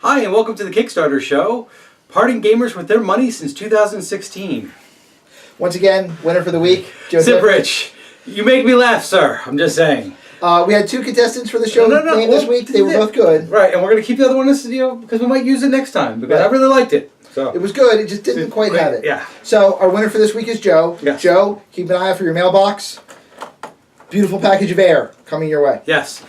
Hi, and welcome to the Kickstarter Show, parting gamers with their money since 2016. Once again, winner for the week, Sip Rich, you make me laugh, sir. I'm just saying. We had two contestants for the show named this week. They were both good. Right, and we're going to keep the other one because we might use it next time, because I really liked it. So it was good, it just didn't quite have it. Yeah. So our winner for this week is Joe. Yes. Joe, keep an eye out for your mailbox. Beautiful package of air coming your way. Yes.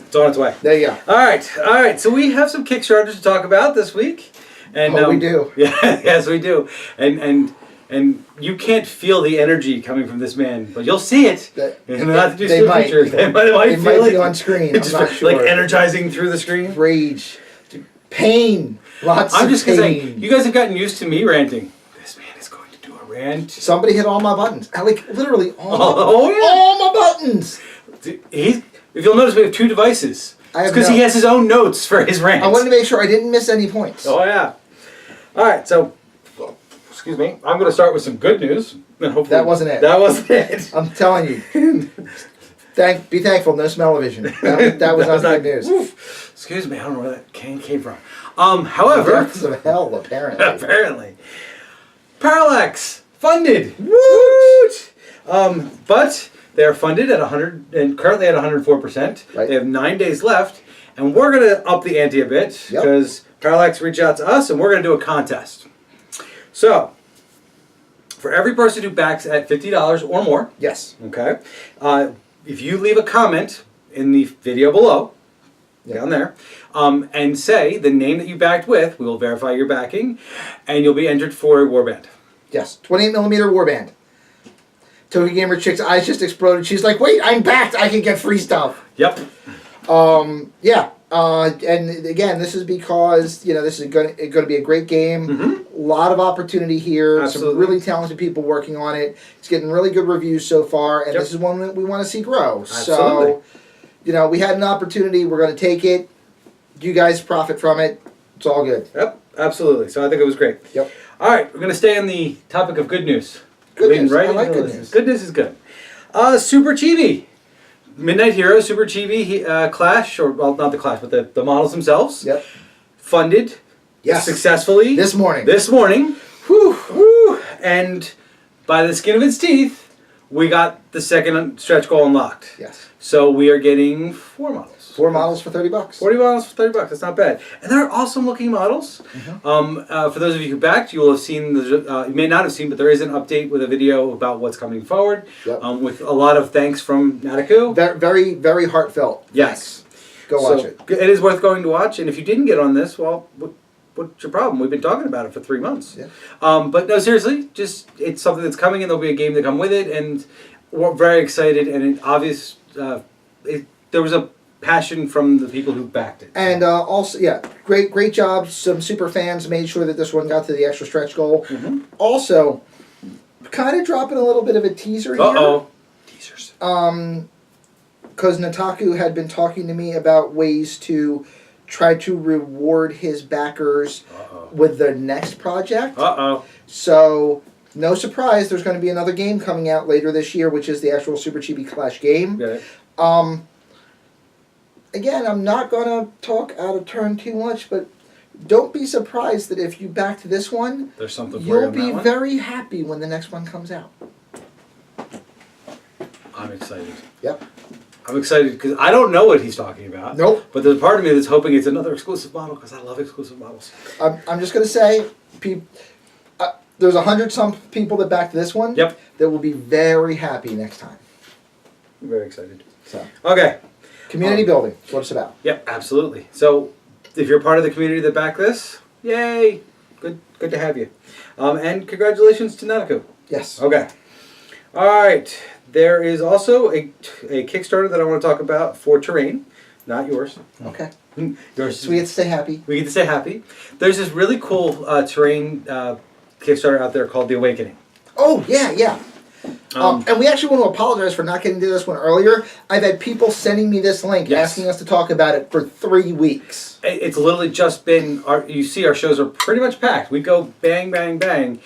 It's on its way. There you go. All right. So we have some Kickstarters to talk about this week. And, we do. Yeah, yes, we do. And you can't feel the energy coming from this man, but you'll see it. They might be on screen. I'm not sure. Like energizing through the screen. Rage, pain, lots of pain. I'm just gonna say, you guys have gotten used to me ranting. This man is going to do a rant. Somebody hit all my buttons. Like literally all my buttons. If you'll notice, we have two devices. It's because he has his own notes for his rant. I wanted to make sure I didn't miss any points. Oh yeah. All right, so. Excuse me. I'm going to start with some good news. And hopefully that wasn't it. That wasn't it. I'm telling you. Be thankful. No smell-o-vision. That was not good news. Oof. Excuse me. I don't know where that came from. However, depths of hell, apparently. Apparently, Parallax funded. Woot! But they are funded at 100 and currently at 104%. Right. They have 9 days left, and we're going to up the ante a bit because Parallax reached out to us, and we're going to do a contest. So, for every person who backs at $50 or more, yes. Okay, if you leave a comment in the video below, down there, and say the name that you backed with, we will verify your backing, and you'll be entered for a warband. Yes, 28mm warband. Toki Gamer Chick's eyes just exploded. She's like, "Wait, I'm backed. I can get free stuff." Yep. Yeah. And again, this is because this is going to be a great game. Mm-hmm. A lot of opportunity here. Absolutely. Some really talented people working on it. It's getting really good reviews so far, and this is one that we want to see grow. Absolutely. So, we had an opportunity. We're going to take it. You guys profit from it. It's all good. Yep. Absolutely. So I think it was great. Yep. All right, we're going to stay on the topic of good news. Good news. Right? I like good news. Good news is good. Super Chibi. Midnight Hero, Super Chibi Clash, or well, not the Clash, but the models themselves. Yep. Funded. Yes. Successfully. This morning. Whew. Whew. And by the skin of its teeth, we got the second stretch goal unlocked. Yes. So we are getting 4 models. 4 models for $30. 40 models for $30. That's not bad. And they're awesome looking models. Mm-hmm. For those of you who backed, you will have seen, you may not have seen, but there is an update with a video about what's coming forward. Yep. With a lot of thanks from Nataku. Very, very heartfelt. Yes. Thanks. Go watch it. It is worth going to watch. And if you didn't get on this, well, what's your problem? We've been talking about it for 3 months. Yeah. But no, seriously, it's something that's coming, and there'll be a game to come with it. And we're very excited. And there was a passion from the people who backed it. And also, great job. Some super fans made sure that this one got to the extra stretch goal. Mm-hmm. Also, kind of dropping a little bit of a teaser here. Uh-oh. Teasers. Because Nataku had been talking to me about ways to try to reward his backers with their next project. Uh-oh. So, no surprise, there's going to be another game coming out later this year, which is the actual Super Chibi Clash game. Okay. Again, I'm not going to talk out of turn too much, but don't be surprised that if you backed this one, there's something for you'll be very happy when the next one comes out. I'm excited. Yep. I'm excited because I don't know what he's talking about. Nope. But there's a part of me that's hoping it's another exclusive model because I love exclusive models. I'm just going to say, there's 100-some people that backed this one. Yep. That will be very happy next time. I'm very excited. So. Okay. Community building. That's what it's about. Yep, absolutely. So, if you're part of the community that backed this, yay! Good to have you. And congratulations to Nataku. Yes. Okay. All right. There is also a Kickstarter that I want to talk about for Terrain, not yours. Okay. Yours. So we get to stay happy. We get to stay happy. There's this really cool Terrain Kickstarter out there called The Awakening. Oh, yeah. And we actually want to apologize for not getting to this one earlier. I've had people sending me this link asking us to talk about it for 3 weeks. It's literally just been, you see our shows are pretty much packed. We go bang, bang, bang.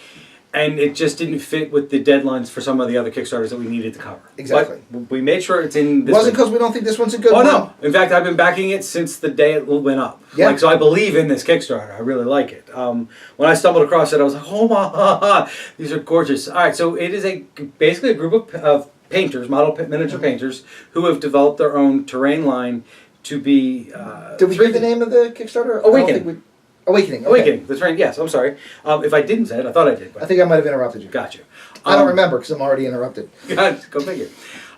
and it just didn't fit with the deadlines for some of the other Kickstarters that we needed to cover. Exactly. But we made sure it's in this. It wasn't because we don't think this one's a good one. one. Oh, no. In fact, I've been backing it since the day it went up. Yeah. Like, so I believe in this Kickstarter. I really like it. When I stumbled across it, I was like, oh my, these are gorgeous. All right, so it is basically a group of painters, miniature painters, who have developed their own terrain line to be... Did we give the name of the Kickstarter? Awakening. Awakening. Okay. Awakening, the terrain, yes, I'm sorry. If I didn't say it, I thought I did. But I think I might have interrupted you. Got you. I don't remember because I'm already interrupted. Go figure.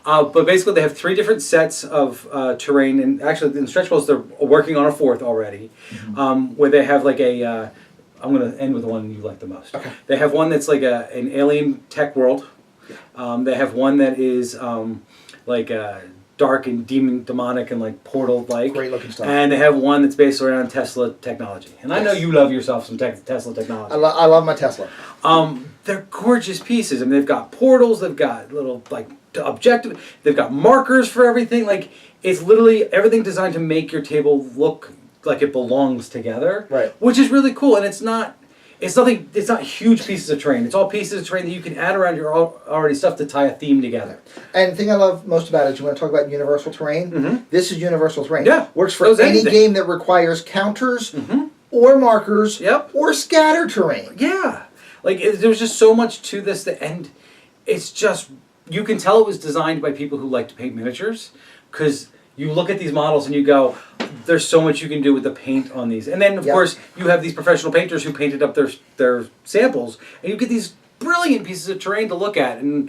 But basically, they have 3 different sets of terrain, and actually, in stretch goals, they're working on a 4th already, where they have like a. I'm going to end with the one you like the most. Okay. They have one that's like an alien tech world. They have one that is like dark and demonic and like portal-like. Great looking stuff. And they have one that's based around Tesla technology. And I know you love yourself some Tesla technology. I love my Tesla. They're gorgeous pieces. I mean, they've got portals, they've got little like objective, they've got markers for everything. Like, it's literally everything designed to make your table look like it belongs together. Right. Which is really cool, and it's not huge pieces of terrain. It's all pieces of terrain that you can add around your already stuff to tie a theme together. And the thing I love most about it is you want to talk about universal terrain. This is universal terrain. Yeah. Works for any game that requires counters or markers or scatter terrain. Yeah. Like, there's just so much to this, and it's just, you can tell it was designed by people who like to paint miniatures, because you look at these models and you go, there's so much you can do with the paint on these. And then, of course, you have these professional painters who painted up their samples, and you get these brilliant pieces of terrain to look at. And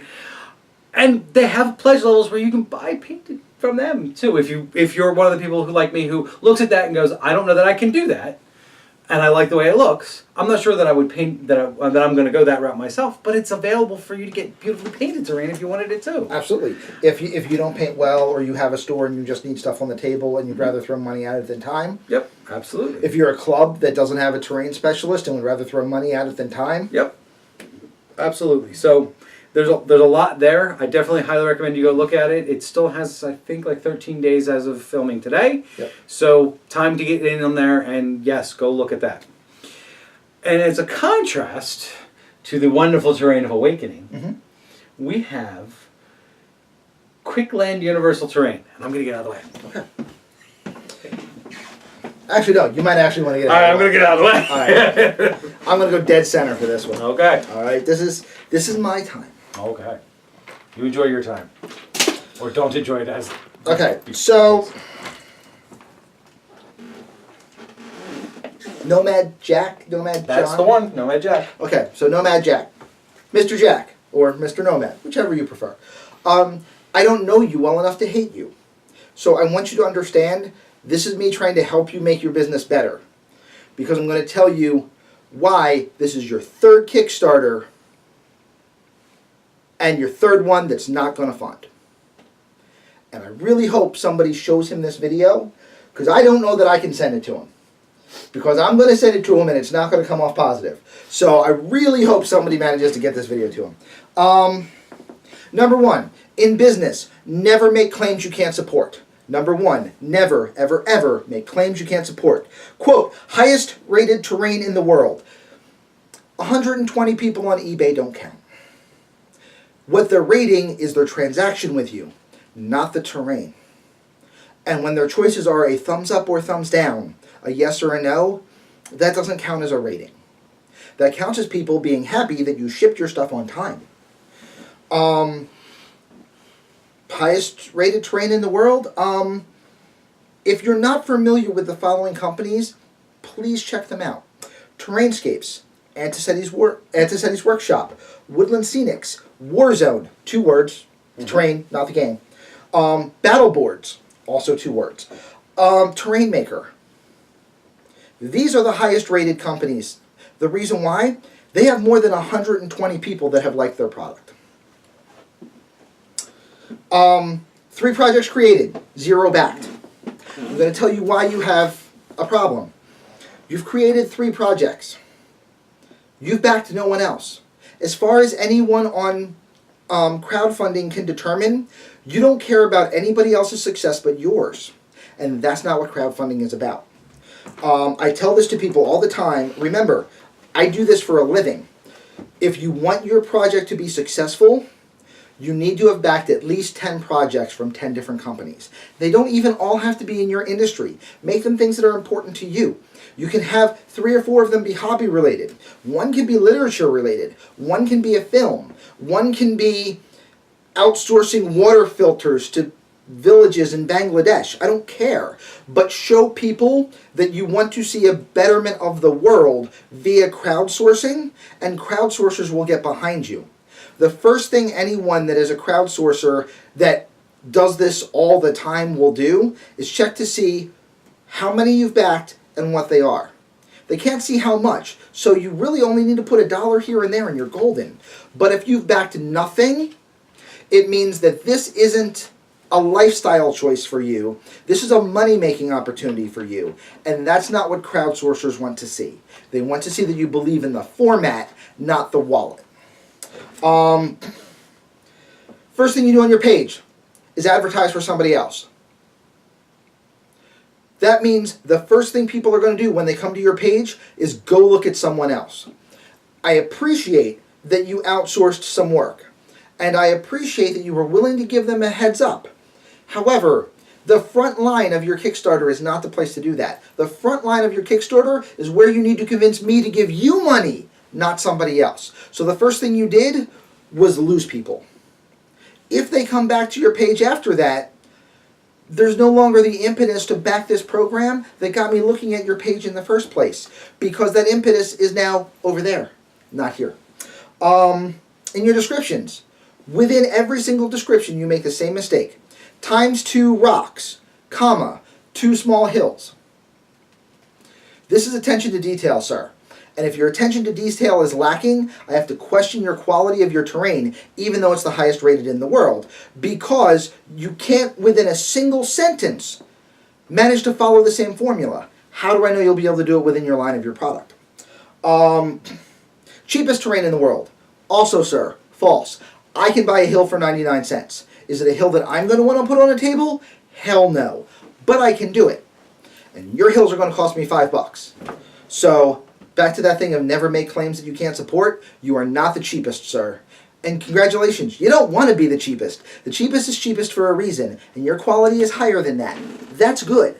they have pledge levels where you can buy painted from them, too. If you're one of the people who, like me, who looks at that and goes, I don't know that I can do that, and I like the way it looks. I'm not sure that I would paint that I'm going to go that route myself, but it's available for you to get beautifully painted terrain if you wanted it too. Absolutely. If you don't paint well, or you have a store and you just need stuff on the table and you'd rather throw money at it than time. Yep, absolutely. If you're a club that doesn't have a terrain specialist and would rather throw money at it than time. Yep, absolutely. So there's a lot there. I definitely highly recommend you go look at it. It still has, I think, like 13 days as of filming today. Yep. So time to get in on there, and yes, go look at that. And as a contrast to the wonderful terrain of Awakening, we have Quickland Universal Terrain. And I'm going to get out of the way. Okay. Actually, no. You might actually want to get All right, out I'm going to get out of the way. All right. I'm going to go dead center for this one. Okay. All right. This is my time. Okay. You enjoy your time. Or don't enjoy it as... Okay, so... Nomad Jack? Nomad John? That's the one. Nomad Jack. Okay, so Nomad Jack. Mr. Jack, or Mr. Nomad, whichever you prefer. I don't know you well enough to hate you. So I want you to understand, this is me trying to help you make your business better. Because I'm going to tell you why this is your 3rd Kickstarter and your 3rd one that's not going to fund. And I really hope somebody shows him this video, because I don't know that I can send it to him. Because I'm going to send it to him and it's not going to come off positive. So I really hope somebody manages to get this video to him. Number 1, in business, never make claims you can't support. Number 1, never, ever, ever make claims you can't support. Quote, highest rated terrain in the world. 120 people on eBay don't count. What they're rating is their transaction with you, not the terrain. And when their choices are a thumbs up or thumbs down, a yes or a no, that doesn't count as a rating. That counts as people being happy that you shipped your stuff on time. Highest rated terrain in the world? If you're not familiar with the following companies, please check them out. Terrainscapes, Anticities Workshop, Woodland Scenics, Warzone, 2 words, terrain, not the game. Battle Boards, also 2 words. Terrain Maker. These are the highest rated companies. The reason why? They have more than 120 people that have liked their product. 3 projects created, 0 backed. I'm going to tell you why you have a problem. You've created 3 projects. You've backed no one else. As far as anyone on crowdfunding can determine, you don't care about anybody else's success but yours. And that's not what crowdfunding is about. I tell this to people all the time. Remember, I do this for a living. If you want your project to be successful, you need to have backed at least 10 projects from 10 different companies. They don't even all have to be in your industry. Make them things that are important to you. You can have 3 or 4 of them be hobby related. One can be literature related. One can be a film. One can be outsourcing water filters to villages in Bangladesh. I don't care. But show people that you want to see a betterment of the world via crowdsourcing, and crowdsourcers will get behind you. The first thing anyone that is a crowdsourcer that does this all the time will do is check to see how many you've backed and what they are. They can't see how much, so you really only need to put $1 here and there and you're golden. But if you've backed nothing, it means that this isn't a lifestyle choice for you. This is a money-making opportunity for you. And that's not what crowdsourcers want to see. They want to see that you believe in the format, not the wallet. First thing you do on your page is advertise for somebody else. That means the first thing people are going to do when they come to your page is go look at someone else. I appreciate that you outsourced some work, and I appreciate that you were willing to give them a heads up. However, the front line of your Kickstarter is not the place to do that. The front line of your Kickstarter is where you need to convince me to give you money, not somebody else. So the first thing you did was lose people. If they come back to your page after that, there's no longer the impetus to back this program that got me looking at your page in the first place, because that impetus is now over there, not here. In your descriptions, within every single description you make the same mistake. ×2 rocks, comma, 2 small hills. This is attention to detail, sir. And if your attention to detail is lacking, I have to question your quality of your terrain, even though it's the highest rated in the world, because you can't, within a single sentence, manage to follow the same formula. How do I know you'll be able to do it within your line of your product? Cheapest terrain in the world. Also, sir, false. I can buy a hill for 99 cents. Is it a hill that I'm going to want to put on a table? Hell no. But I can do it. And your hills are going to cost me $5. So, back to that thing of never make claims that you can't support. You are not the cheapest, sir. And congratulations, you don't want to be the cheapest. The cheapest is cheapest for a reason, and your quality is higher than that. That's good.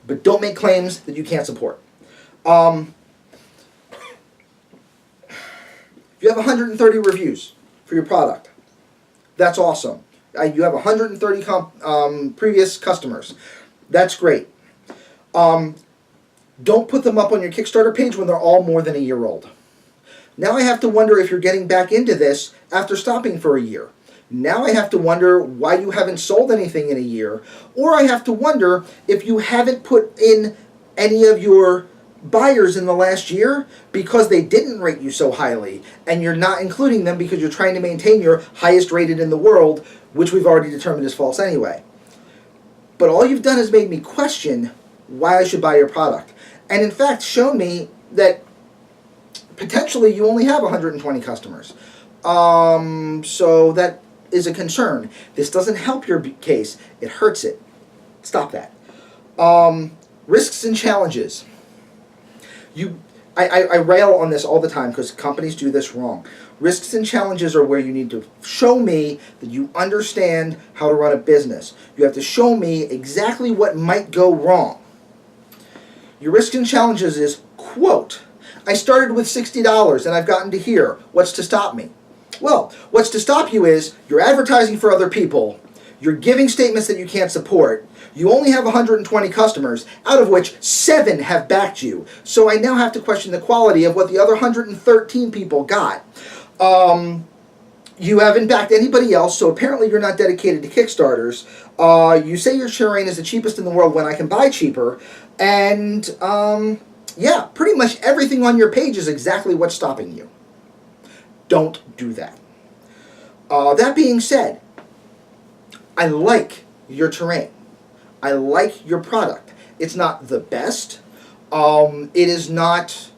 But don't make claims that you can't support. If you have 130 reviews for your product, that's awesome. You have 130 previous customers. That's great. Don't put them up on your Kickstarter page when they're all more than a year old. Now I have to wonder if you're getting back into this after stopping for a year. Now I have to wonder why you haven't sold anything in a year, or I have to wonder if you haven't put in any of your buyers in the last year because they didn't rate you so highly, and you're not including them because you're trying to maintain your highest rated in the world, which we've already determined is false anyway. But all you've done is made me question why I should buy your product. And in fact, shown me that potentially you only have 120 customers. So that is a concern. This doesn't help your case. It hurts it. Stop that. Risks and challenges. I rail on this all the time because companies do this wrong. Risks and challenges are where you need to show me that you understand how to run a business. You have to show me exactly what might go wrong. Your risks and challenges is, quote, I started with $60 and I've gotten to here. What's to stop me? Well, what's to stop you is you're advertising for other people, you're giving statements that you can't support, you only have 120 customers, out of which 7 have backed you. So I now have to question the quality of what the other 113 people got. You haven't backed anybody else, so apparently you're not dedicated to Kickstarters. You say your terrain is the cheapest in the world when I can buy cheaper. And, yeah, pretty much everything on your page is exactly what's stopping you. Don't do that. That being said, I like your terrain. I like your product. It's not the best. It is not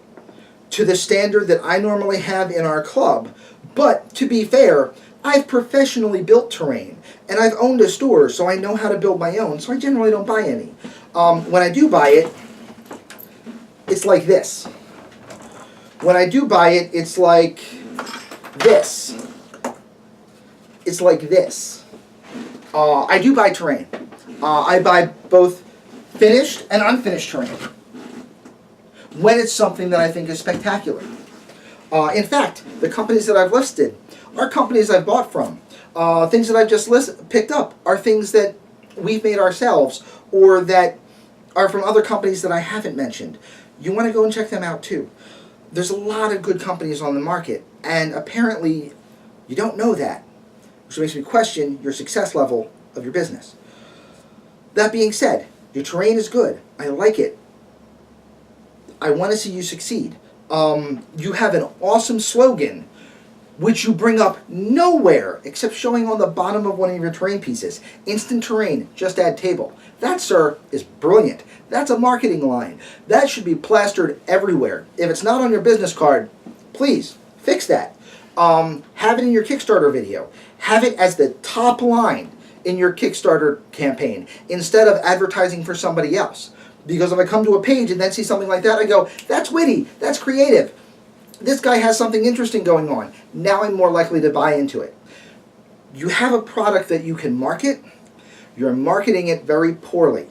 to the standard that I normally have in our club. But, to be fair, I've professionally built terrain. And I've owned a store, so I know how to build my own, so I generally don't buy any. When I do buy it, it's like this. When I do buy it, it's like this. It's like this. I do buy terrain. I buy both finished and unfinished terrain when it's something that I think is spectacular. In fact, the companies that I've listed are companies I've bought from. Things that I've just picked up are things that we've made ourselves or that are from other companies that I haven't mentioned. You want to go and check them out too. There's a lot of good companies on the market, and apparently you don't know that, which makes me question your success level of your business. That being said, your terrain is good. I like it. I want to see you succeed. You have an awesome slogan, which you bring up nowhere except showing on the bottom of one of your terrain pieces. Instant terrain, just add table. That, sir, is brilliant. That's a marketing line. That should be plastered everywhere. If it's not on your business card, please fix that. Have it in your Kickstarter video. Have it as the top line in your Kickstarter campaign instead of advertising for somebody else. Because if I come to a page and then see something like that, I go, that's witty, that's creative. This guy has something interesting going on. Now I'm more likely to buy into it. You have a product that you can market. You're marketing it very poorly.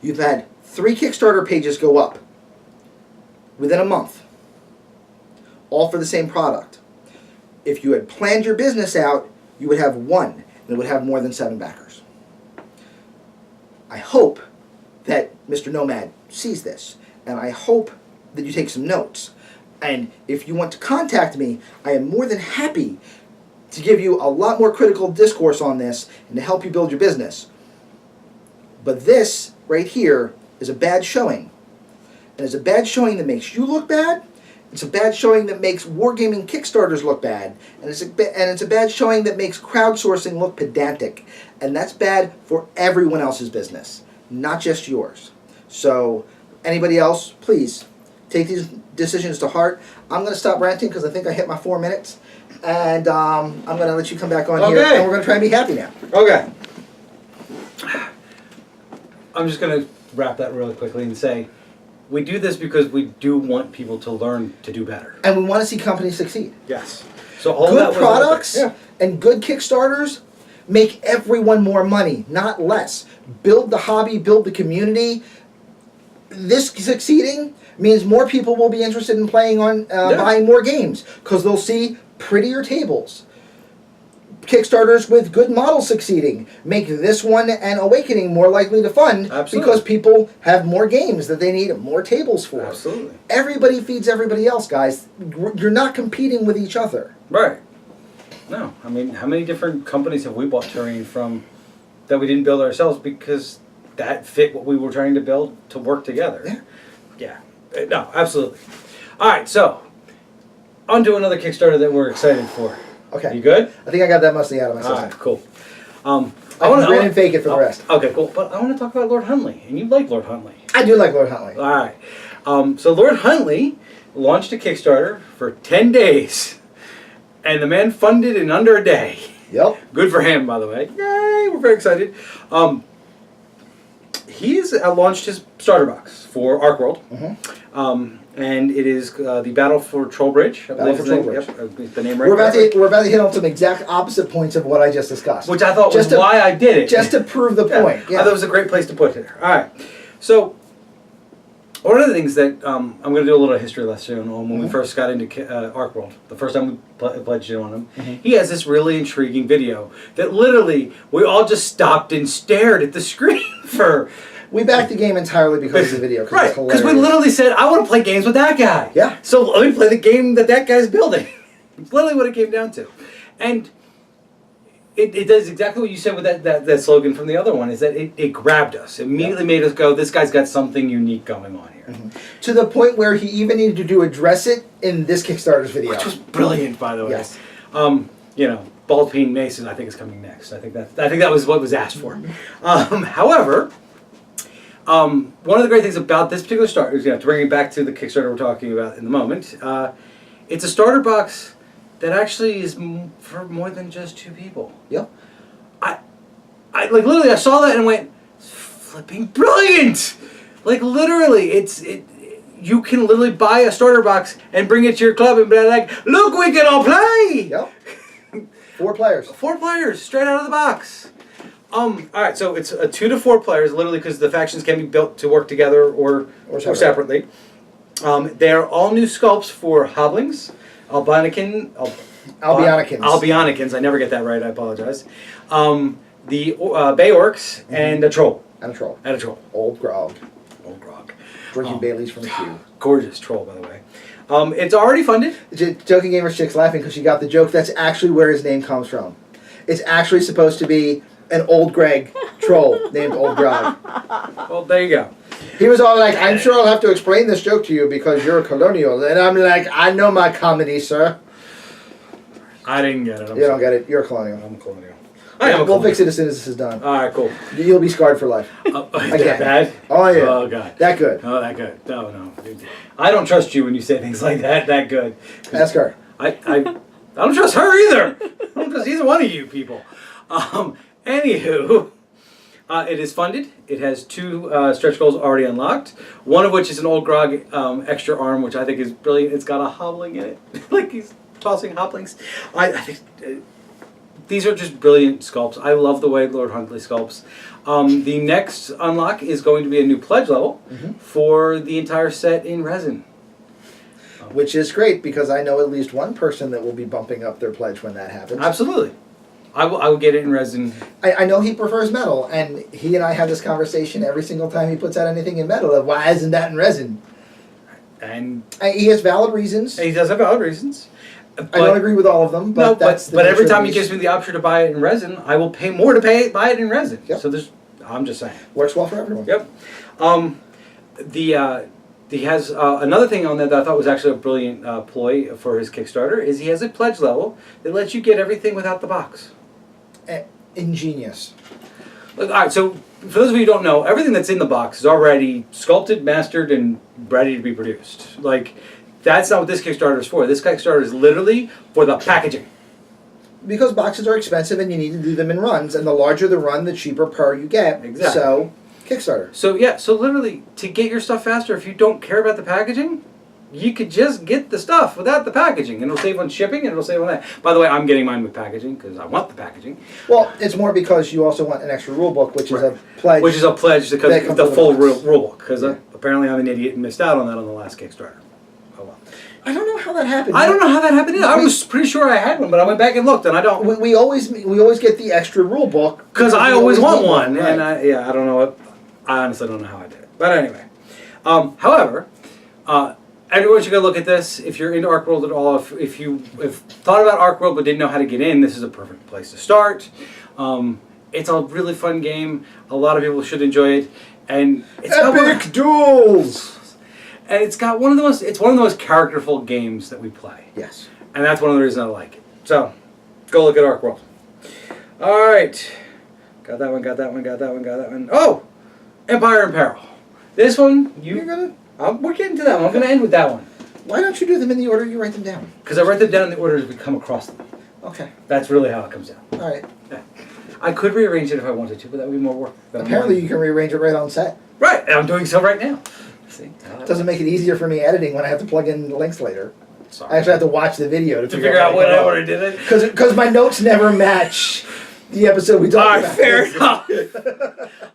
You've had 3 Kickstarter pages go up within a month, all for the same product. If you had planned your business out, you would have 1, and it would have more than 7 backers. I hope that Mr. Nomad sees this, and I hope that you take some notes. And if you want to contact me, I am more than happy to give you a lot more critical discourse on this and to help you build your business. But this right here is a bad showing. And it's a bad showing that makes you look bad. It's a bad showing that makes wargaming Kickstarters look bad. And it's a bad showing that makes crowdsourcing look pedantic. And that's bad for everyone else's business, not just yours. So anybody else, please take these decisions to heart. I'm going to stop ranting because I think I hit my 4 minutes. And I'm going to let you come back on here. And we're going to try and be happy now. Okay. I'm just going to wrap that really quickly and say, we do this because we do want people to learn to do better. And we want to see companies succeed. Yes. So all good products and good Kickstarters make everyone more money, not less. Build the hobby, build the community. This succeeding means more people will be interested in playing on buying more games because they'll see prettier tables. Kickstarters with good models succeeding make this one and Awakening more likely to fund because people have more games that they need more tables for. Absolutely. Everybody feeds everybody else, guys. You're not competing with each other. Right. No. I mean, how many different companies have we bought terrain from that we didn't build ourselves because that fit what we were trying to build to work together? Yeah. No, absolutely. All right, so on to another Kickstarter that we're excited for. Okay. You good? I think I got that mostly out of my system. All right, cool. I want to fake it for the rest. Okay, cool. But I want to talk about Lord Huntley, and you like Lord Huntley. I do like Lord Huntley. All right. So Lord Huntley launched a Kickstarter for 10 days, and the man funded in under a day. Yep. Good for him, by the way. Yay, we're very excited. He's launched his starter box for ArcWorlde. Mm-hmm. And it is the Battle for Trollbridge. Battle for Trollbridge. Yep, the name right. We're about to hit on some exact opposite points of what I just discussed. Which I thought was why I did it. Just to prove the point. Yeah. I thought it was a great place to put it. All right. So, one of the things that I'm going to do a little history lesson on when we first got into ArcWorlde, the first time we pledged in on him, he has this really intriguing video that literally we all just stopped and stared at the screen for... We backed the game entirely because of the video. Right, because we literally said, I want to play games with that guy. Yeah. So let me play the game that guy's building. It's literally what it came down to. And it does exactly what you said with that slogan from the other one, is that it grabbed us. It immediately made us go, this guy's got something unique going on here. Mm-hmm. To the point where he even needed to address it in this Kickstarter's video. Which was brilliant, by the way. Yes. You know, Bald Peen Mason, I think, is coming next. I think that was what was asked for. However... one of the great things about this particular starter is, to bring it back to the Kickstarter we're talking about in the moment, it's a starter box that actually is for more than just 2 people. Yep. I literally, I saw that and went, flipping brilliant! Like, literally, you can literally buy a starter box and bring it to your club and be like, look, we can all play! Yep. 4 players. 4 players, straight out of the box. Alright, so it's a 2 to 4 players, literally, because the factions can be built to work together or separately. They're all new sculpts for Hoblings, Albionicans, I never get that right, I apologize. The Bay Orcs, and a Troll. And a Troll. Old Grog. Drinking Baileys from the queue. Gorgeous Troll, by the way. It's already funded. Joking Gamer's chick's laughing because she got the joke. That's actually where his name comes from. It's actually supposed to be an Old Greg troll named Old Grog. Well, there you go. He was all like, I'm sure I'll have to explain this joke to you because you're a colonial. And I'm like, I know my comedy, sir. I didn't get it. You don't get it. You're a colonial. I'm a colonial. We'll fix it as soon as this is done. Alright, cool. You'll be scarred for life. Is that bad? Oh, yeah. Oh, God. That good. Oh, that good. No. I don't trust you when you say things like that. That good. Ask her. I don't trust her either. I don't trust either one of you people. Anywho, it is funded. It has 2 stretch goals already unlocked. One of which is an Old Grog extra arm, which I think is brilliant. It's got a hobbling in it. Like he's tossing hobblings. I think these are just brilliant sculpts. I love the way Lord Huntley sculpts. The next unlock is going to be a new pledge level for the entire set in resin. Which is great because I know at least one person that will be bumping up their pledge when that happens. Absolutely. I will get it in resin. I know he prefers metal, and he and I have this conversation every single time he puts out anything in metal of why isn't that in resin? And he has valid reasons. He does have valid reasons. But, I don't agree with all of them, but but every time he gives me the option to buy it in resin, I will pay more to buy it in resin. Yep. So I'm just saying. Works well for everyone. Yep. He has another thing on that I thought was actually a brilliant ploy for his Kickstarter is he has a pledge level that lets you get everything without the box. Ingenious. Look, all right, so for those of you who don't know, everything that's in the box is already sculpted, mastered, and ready to be produced. Like, that's not what this Kickstarter is for. This Kickstarter is literally for the packaging. Because boxes are expensive and you need to do them in runs, and the larger the run, the cheaper per you get. Exactly. So, Kickstarter. So literally, to get your stuff faster, if you don't care about the packaging, you could just get the stuff without the packaging, and it'll save on shipping, and it'll save on that. By the way, I'm getting mine with packaging because I want the packaging. Well, it's more because you also want an extra rule book, which is a pledge. Which is a pledge because the full rule book. Because apparently I'm an idiot and missed out on that on the last Kickstarter. Oh well. I don't know how that happened. I don't know how that happened either. I was pretty sure I had one, but I went back and looked, and I don't. We always get the extra rule book because I always want one, right. And I don't know what. I honestly don't know how I did it, but anyway. However, everyone should go look at this. If you're into ArcWorlde at all, if you thought about ArcWorlde but didn't know how to get in, this is a perfect place to start. It's a really fun game. A lot of people should enjoy it, and it's epic duels. And it's got one of the most characterful games that we play. Yes. And that's one of the reasons I like it. So, go look at ArcWorlde. All right, got that one. Oh. Empire in Peril. This one, we're getting to that one. I'm going to end with that one. Why don't you do them in the order you write them down? Because I write them down in the order as we come across them. Okay. That's really how it comes down. All right. Yeah. I could rearrange it if I wanted to, but that would be more work. Apparently you can rearrange it right on set. Right, and I'm doing so right now. See? Doesn't make it easier for me editing when I have to plug in links later. Sorry. I actually have to watch the video to figure out what I did it. Because my notes never match the episode we talked about. Fair enough.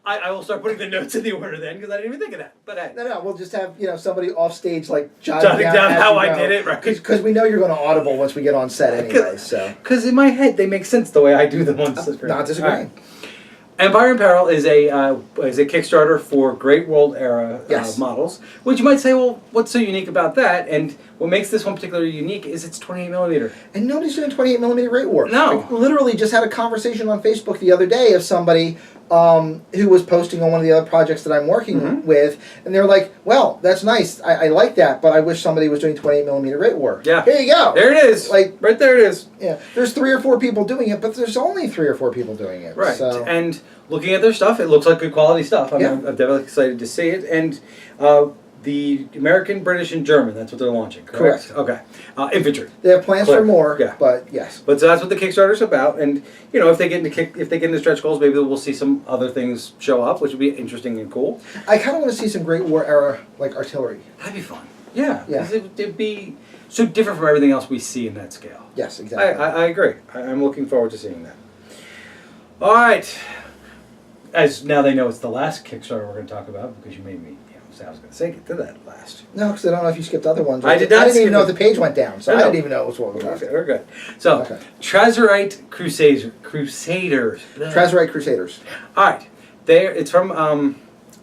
I will start putting the notes in the order then, because I didn't even think of that. But hey. No, we'll just have somebody off stage like jotting down how I did it, right? Because we know you're going to audible once we get on set anyway. So. Because in my head they make sense the way I do them on screen. Not disagreeing. Empire in Peril is a Kickstarter for Great World era models, which you might say, well, what's so unique about that? And what makes this one particularly unique is it's 28mm. And nobody's doing 28mm rate work. No. I literally just had a conversation on Facebook the other day of somebody who was posting on one of the other projects that I'm working with, and they were like, well, that's nice, I like that, but I wish somebody was doing 28mm rate work. Yeah. Here you go. There it is. Like, right there it is. Yeah. There's 3 or 4 people doing it, but there's only 3 or 4 people doing it. Right. So. And looking at their stuff, it looks like good quality stuff. I'm definitely excited to see it. And the American, British, and German. That's what they're launching. Correct. Okay. Infantry. They have plans for more. Yeah. But yes. But so that's what the Kickstarter's about. And you know, if they get into stretch goals, maybe we'll see some other things show up, which would be interesting and cool. I kind of want to see some Great War era like artillery. That'd be fun. Yeah. Yeah. It'd be so different from everything else we see in that scale. Yes, exactly. I agree. I'm looking forward to seeing that. All right. As now they know it's the last Kickstarter we're going to talk about because you made me. So I was going to say get to that last. No, because I don't know if you skipped other ones. I did not. I didn't even know if the page went down, so I didn't even know what was okay, we're good. So, Trazerite Crusaders. Trazerite Crusaders. All right. It's from,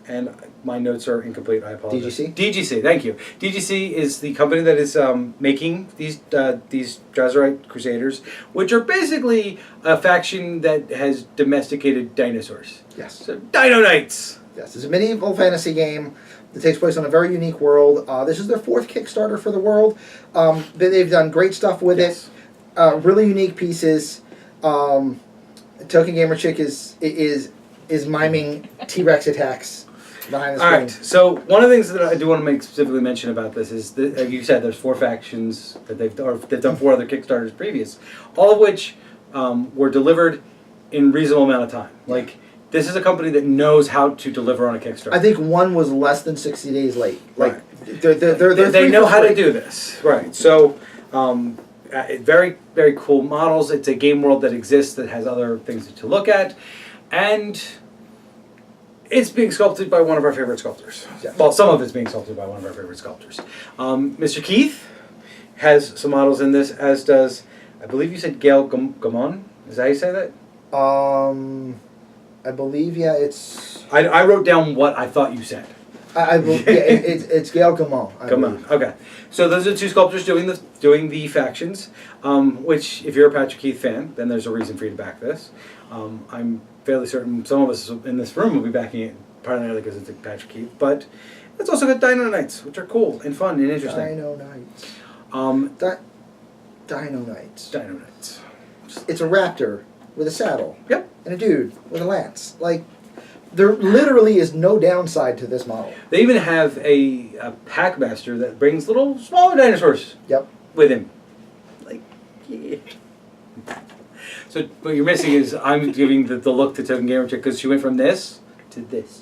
and my notes are incomplete. I apologize. DGC? DGC, thank you. DGC is the company that is making these Trazerite Crusaders, which are basically a faction that has domesticated dinosaurs. Yes. So, Dino Knights. Yes, it's a medieval fantasy game that takes place on a very unique world. This is their 4th Kickstarter for the world. They've done great stuff with it. Really unique pieces. Token Gamer Chick is miming T-Rex attacks behind the screen. All right. So one of the things that I do want to make specifically mention about this is that, like you said, there's 4 factions that they've done 4 other Kickstarters previous, all of which were delivered in reasonable amount of time. Like. This is a company that knows how to deliver on a Kickstarter. I think one was less than 60 days late. Like right. They know how to do this. Right. So, very, very cool models. It's a game world that exists that has other things to look at. And it's being sculpted by one of our favorite sculptors. Yeah. Well, some of it's being sculpted by one of our favorite sculptors. Mr. Keith has some models in this, as does, I believe you said Gail Gamon. Is that how you say that? I believe, yeah, it's... I wrote down what I thought you said. It's Gail Gamon. Gamon, okay. So those are 2 sculptors doing the factions, which, if you're a Patrick Keith fan, then there's a reason for you to back this. I'm fairly certain some of us in this room will be backing it primarily because it's a Patrick Keith, but it's also got Dino Knights, which are cool and fun and interesting. Dino Knights. Dino Knights. Dino Knights. It's a raptor with a saddle. Yep. And a dude with a lance. Like, there literally is no downside to this model. They even have a Packmaster that brings little smaller dinosaurs. Yep. With him. Like, yeah. So what you're missing is I'm giving the look to Token Gamer Chick because she went from this to this.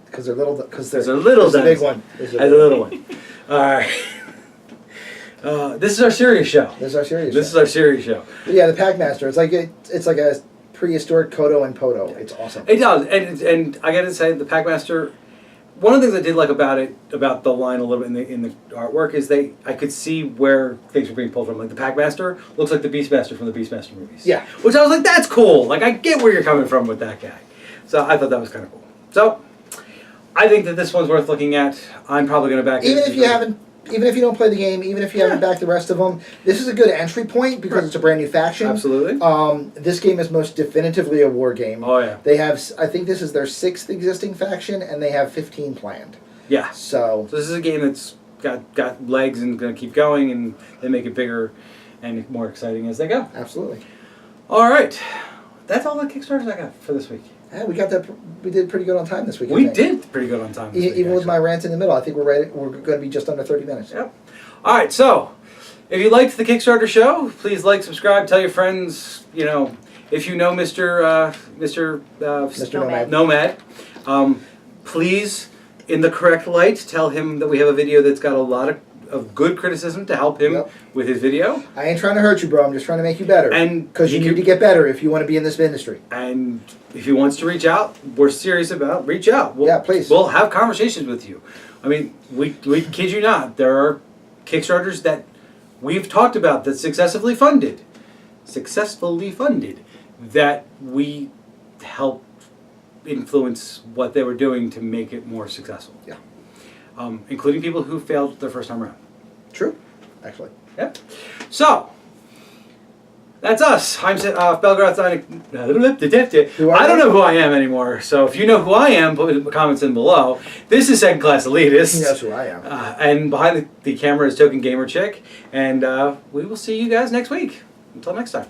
Because they're little. Because there's a little. There's a big one. There's a little one. All right. This is our serious show. This is our serious show. But yeah, the Packmaster. It's like a prehistoric Kodo and Podo. It's awesome. It does, and I gotta say, the Packmaster. One of the things I did like about the line a little bit in the artwork is I could see where things were being pulled from. Like the Packmaster looks like the Beastmaster from the Beastmaster movies. Yeah. Which I was like, that's cool. Like I get where you're coming from with that guy. So I thought that was kind of cool. So I think that this one's worth looking at. I'm probably gonna back it. Even if you don't play the game, even if you haven't backed the rest of them, this is a good entry point because it's a brand new faction. Absolutely. This game is most definitively a war game. Oh yeah. They have, I think this is their 6th existing faction, and they have 15 planned. Yeah. So this is a game that's got legs and going to keep going, and they make it bigger and more exciting as they go. Absolutely. All right. That's all the Kickstarters I got for this week. Yeah, we got that. We did pretty good on time this week. We did pretty good on time this week, even with my rant in the middle. I think we're ready. We're going to be just under 30 minutes. Yep. All right. So, if you liked the Kickstarter show, please like, subscribe, tell your friends. You know, if you know Mr. Nomad, please, in the correct light, tell him that we have a video that's got a lot of good criticism to help him with his video. I ain't trying to hurt you, bro. I'm just trying to make you better. And because you need to get better if you want to be in this industry. And if he wants to reach out, we're serious about reach out. Yeah, please. We'll have conversations with you. I mean, we kid you not. There are Kickstarters that we've talked about that successfully funded that we helped influence what they were doing to make it more successful. Yeah. Including people who failed their first time around. True, actually. Yep. So, that's us. I'm Belgrad's. I don't know who I am anymore. So if you know who I am, put comments in below. This is Second Class Elitist. He knows who I am. And behind the camera is Token Gamer Chick. And we will see you guys next week. Until next time.